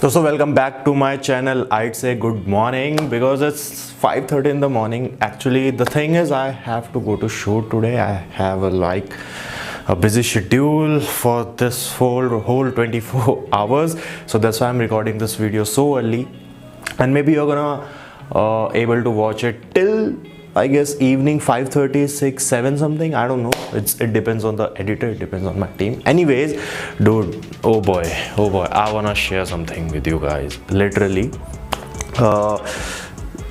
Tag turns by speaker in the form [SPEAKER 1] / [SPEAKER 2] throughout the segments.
[SPEAKER 1] So welcome back to my channel. I'd say good morning because it's 5:30 in the morning. Actually, the thing is I have to go to shoot today. I have a busy schedule for this whole 24 hours. So that's why I'm recording this video so early. And maybe you're gonna able to watch it till I guess evening 5:30, 6, 7 something. I don't know. It depends on the editor. It depends on my team. Anyways, dude, oh boy, I wanna share something with you guys. Literally,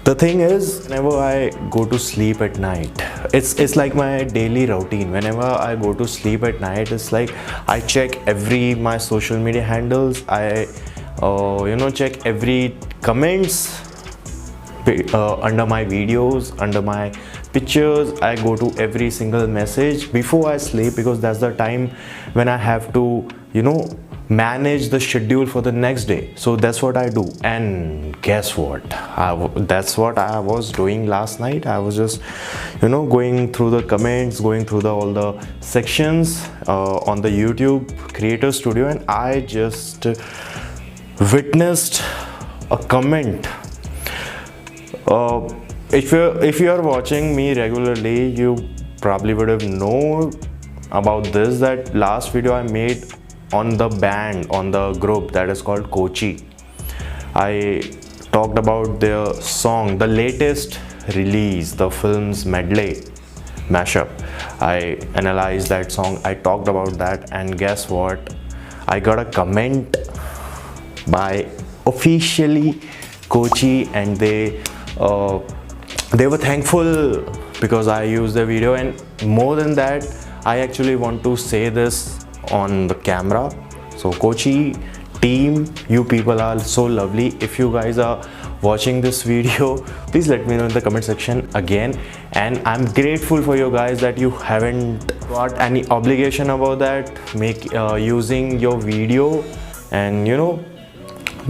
[SPEAKER 1] the thing is, whenever I go to sleep at night, it's like my daily routine. Whenever I go to sleep at night, it's like I check my social media handles. I check every comments under my videos, under my pictures. I go to every single message before I sleep because that's the time when I have to manage the schedule for the next day. So that's what I do. And guess what, that's what I was doing last night. I was just going through the comments, going through all the sections on the YouTube Creator Studio, and I just witnessed a comment. If you are watching me regularly, you probably would have known about this, that last video I made on the band, on the group that is called Kochi. I talked about their song, the latest release, the film's medley mashup. I analyzed that song, I talked about that, and guess what? I got a comment by officially Kochi, and they were thankful because I used the video. And more than that, I actually want to say this on the camera. So Kochi team, you people are so lovely. If you guys are watching this video, please let me know in the comment section again. And I'm grateful for you guys that you haven't got any obligation about that, using your video. And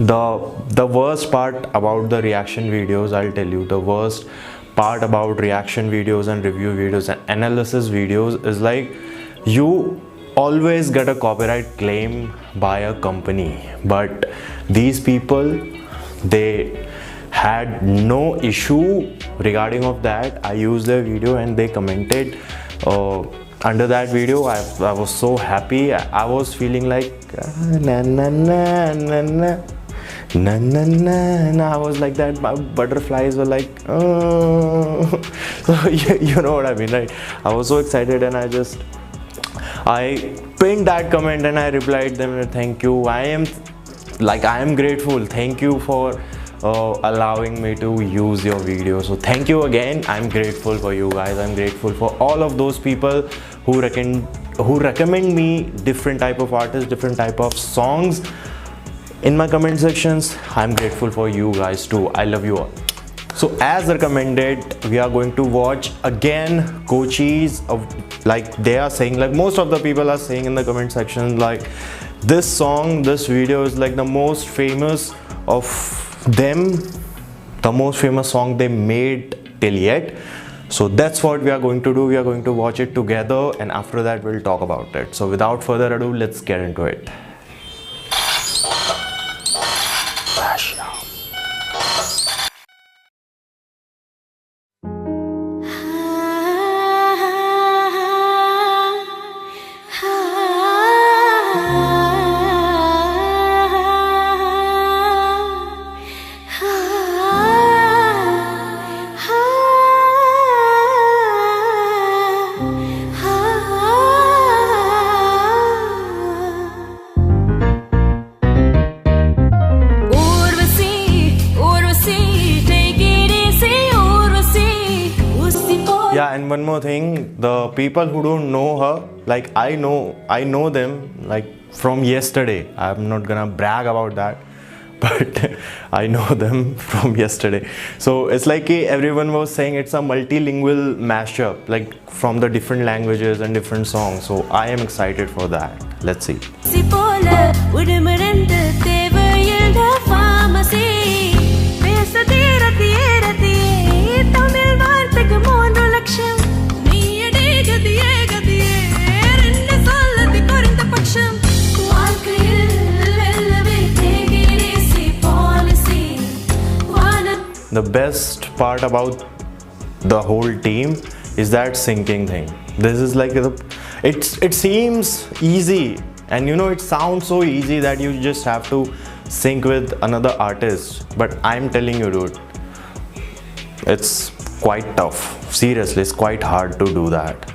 [SPEAKER 1] the worst part about the reaction videos, I'll tell you, the worst part about reaction videos and review videos and analysis videos is like you always get a copyright claim by a company. But these people, they had no issue regarding of that. I used their video and they commented under that video. I was so happy. I was feeling like na na na na na na na na. I was like that. My butterflies were like so you know what I mean, right? I was so excited, and I pinned that comment and I replied them, thank you. I am grateful. Thank you for allowing me to use your video. So thank you again. I'm grateful for you guys. I'm grateful for all of those people who recommend me different type of artists, different type of songs in my comment sections. I'm grateful for you guys too. I love you all. So as recommended, we are going to watch again Kochi's, like they are saying, like most of the people are saying in the comment section, like this song, this video is like the most famous of them, the most famous song they made till yet. So that's what we are going to do. We are going to watch it together, and after that we'll talk about it. So without further ado, let's get into it. Yeah, and one more thing, the people who don't know her, like I know them like from yesterday. I'm not gonna brag about that, but I know them from yesterday. So it's like everyone was saying it's a multilingual mashup, like from the different languages and different songs. So I am excited for that. Let's see.
[SPEAKER 2] வாழ்க்கையில் வெல்லவே தேகிறே
[SPEAKER 1] the best part about the whole team is that syncing thing. This is like it seems easy, and it sounds so easy that you just have to sync with another artist, but I'm telling you, dude, it's quite tough. Seriously, it's quite hard to do that.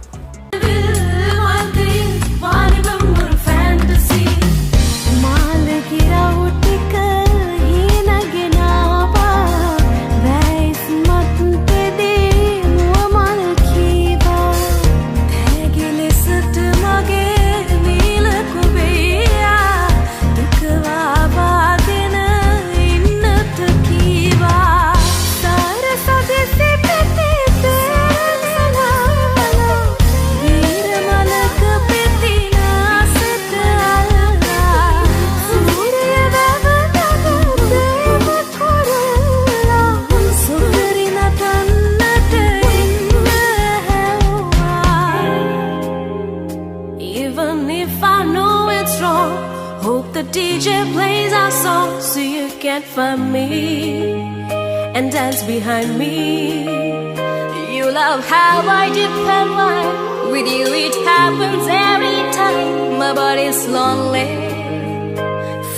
[SPEAKER 2] Hope the DJ plays our song so you can find me and dance behind me. You love how I dip and wine. With you it happens every time. My body's lonely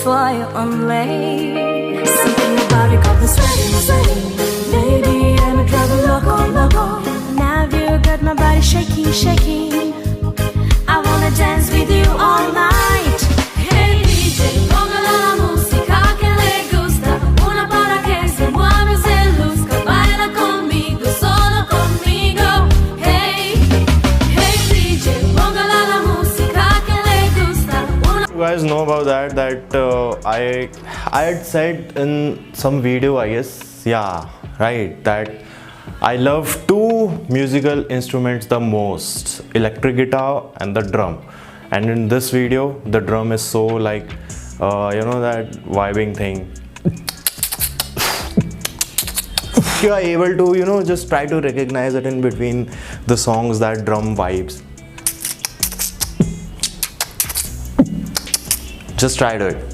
[SPEAKER 2] for you only. Something about it got me sweating. Baby, I'm a trouble loco. Now you got my body shaking, shaking. I wanna dance with you all night.
[SPEAKER 1] You guys know about that I had said in some video, I guess, yeah, right, that I love two musical instruments the most: electric guitar and the drum. And in this video, the drum is so like that vibing thing. You are able to just try to recognize it in between the songs, that drum vibes. Just try to it.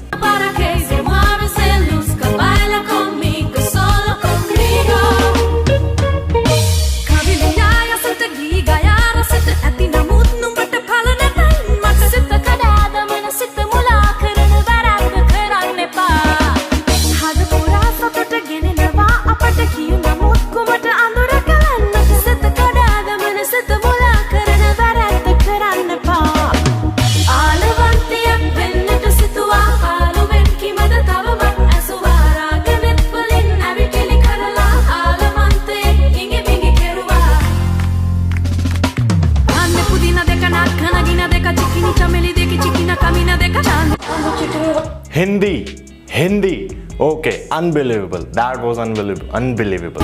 [SPEAKER 1] Hindi. Okay, unbelievable. That was unbelievable.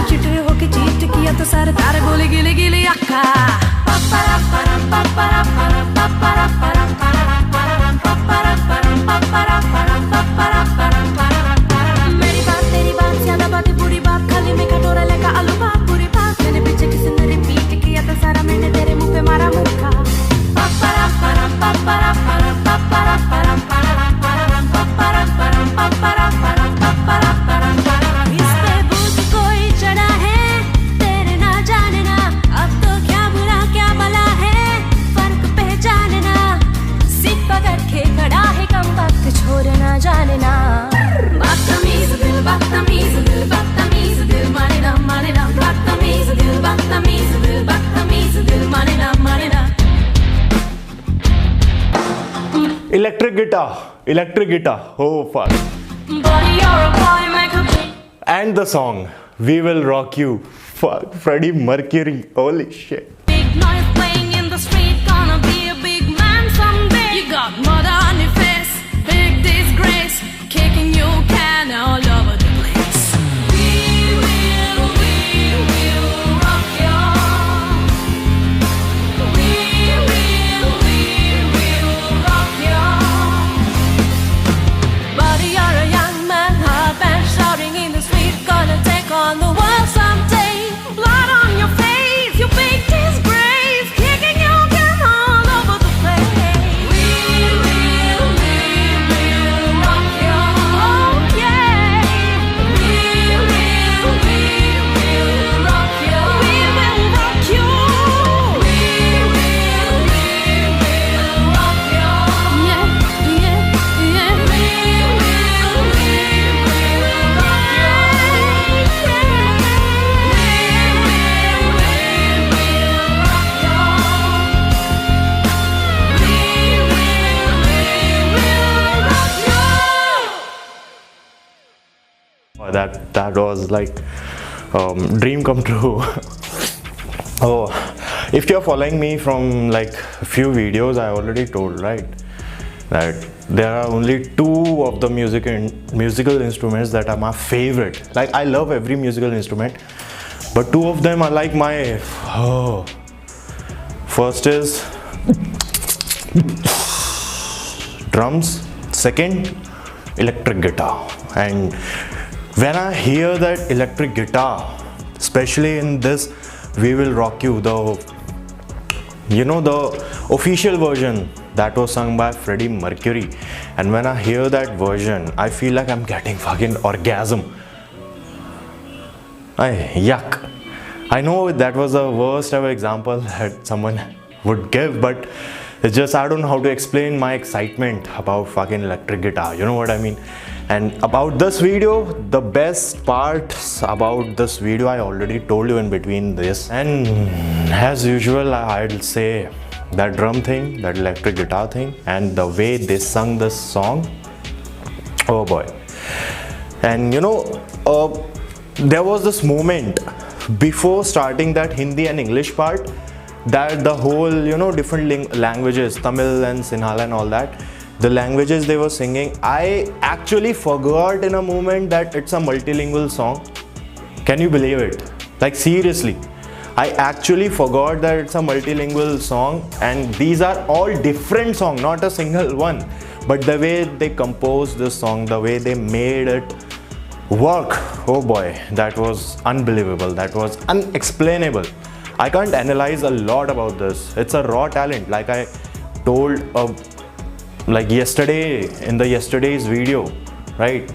[SPEAKER 1] Electric guitar. Oh fuck. And the song We Will Rock You. Fuck, Freddie Mercury. Holy shit.
[SPEAKER 2] Big noise playing in the street, gonna be a big man someday. You got mud on your face, big disgrace, kicking your can all over the place. We will rock you. We will rock you. But you're a young man, hot and shouting in the street, gonna take on the world someday. Blood on your face, you big disgrace.
[SPEAKER 1] That was like dream come true. Oh, if you're following me from like a few videos, I already told, right, that there are only two of the musical instruments that are my favorite. Like, I love every musical instrument, but two of them are like my first is drums, second electric guitar. And when I hear that electric guitar, especially in this We Will Rock You, the official version that was sung by Freddie Mercury, and when I hear that version, I feel like I'm getting fucking orgasm. Yuck. I know that was the worst ever example that someone would give, but it's just, I don't know how to explain my excitement about fucking electric guitar, you know what I mean? And about this video, the best parts about this video I already told you in between this. And as usual, I'll say that drum thing, that electric guitar thing, and the way they sung this song, oh boy. And there was this moment before starting that Hindi and English part, that the whole different languages, Tamil and Sinhala and all that, the languages they were singing, I actually forgot in a moment that it's a multilingual song. Can you believe it? Like, seriously, I actually forgot that it's a multilingual song, and these are all different songs, not a single one. But the way they composed this song, the way they made it work, oh boy, that was unbelievable. That was unexplainable. I can't analyze a lot about this. It's a raw talent, like I told like yesterday in the yesterday's video, right?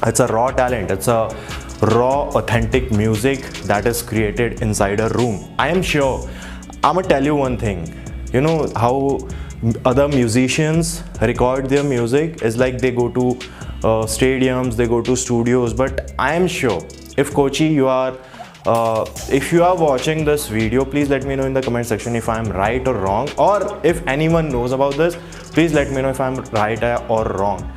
[SPEAKER 1] It's a raw talent. It's a raw, authentic music that is created inside a room. I am sure. I'm gonna tell you one thing. You know how other musicians record their music is like they go to stadiums, they go to studios, but I am sure if Kochi, if you are watching this video, please let me know in the comment section if I am right or wrong, or if anyone knows about this, please let me know if I am right or wrong.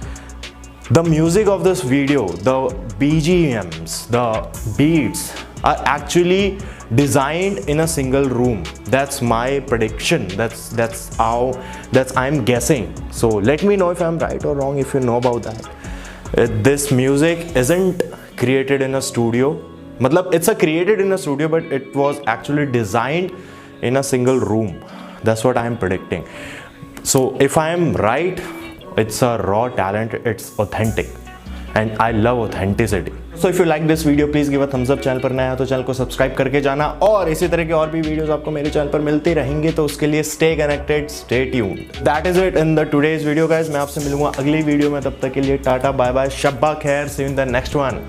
[SPEAKER 1] The music of this video, the BGMs, the beats are actually designed in a single room. That's my prediction. That's I'm guessing. So let me know if I'm right or wrong if you know about that. This music isn't created in a studio. It's created in a studio, but it was actually designed in a single room. That's what I'm predicting. So if I am right, it's a raw talent, it's authentic, and I love authenticity. So if you like this video, please give a thumbs up. Channel पर नया है तो channel को subscribe करके जाना, और इसी तरह के और भी वीडियोस आपको मेरे चैनल पर मिलते रहेंगे, तो उसके लिए stay connected, stay tuned. That is it in the today's video, guys. मैं आपसे मिलूंगा अगली वीडियो में, तब तक के लिए टाटा बाय बाय, शब्बा खैर, see you in the next one.